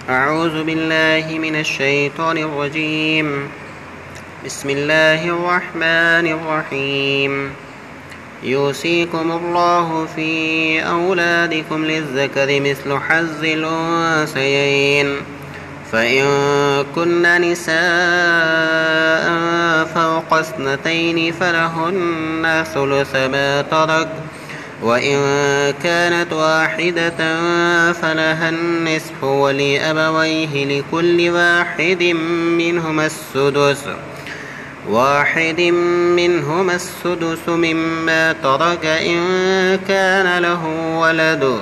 أعوذ بالله من الشيطان الرجيم. بسم الله الرحمن الرحيم. يوصيكم الله في أولادكم للذكر مثل حظ الأنثيين، فإن كن نساء فوق اثنتين فلهن ثلث ما ترك، وإن كانت واحدة فلها النصف، ولأبويه لكل واحد منهما السدس مما ترك إن كان له ولد،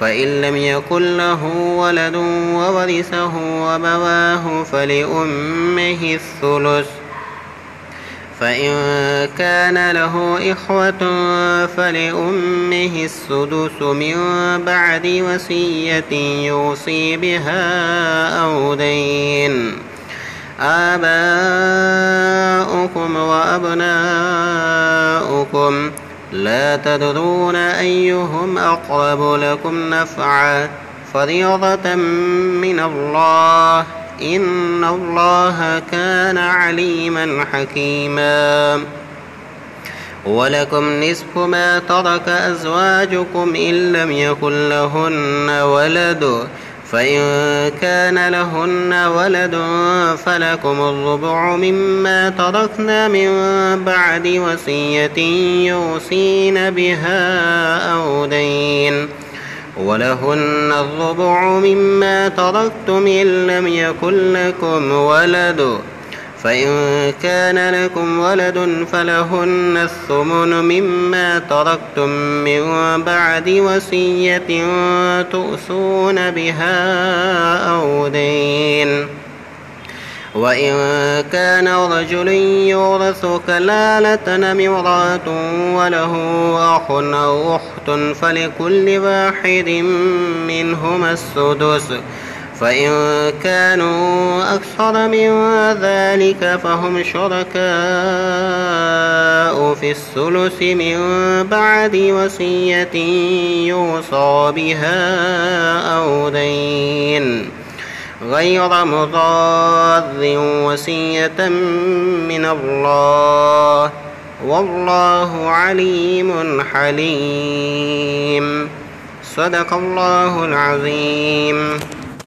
فإن لم يكن له ولد وورثه أبواه فلأمه الثلث، فإن كان له إخوة فلأمه السدس من بعد وصية يوصي بها أو دين. آباؤكم وأبناؤكم لا تدرون أيهم أقرب لكم نفعا، فريضة من الله، إن الله كان عليما حكيما. ولكم نصف ما ترك أزواجكم إن لم يكن لهن ولد، فإن كان لهن ولد فلكم الربع مما تركن من بعد وصية يوصين بها أو دين، ولهن الربع مما تركتم إن لم يكن لكم ولد، فإن كان لكم ولد فلهن الثمن مما تركتم من بعد وصية تؤصون بها أو دين. وإن كان رجل يورث كلالة امرأة وله أخ أو أخت فلكل واحد منهما السدس، فإن كانوا أكثر من ذلك فهم شركاء في الثلث من بعد وصية يوصى بها أو دين، غير مضار، وصية من الله، والله عليم حليم. صدق الله العظيم.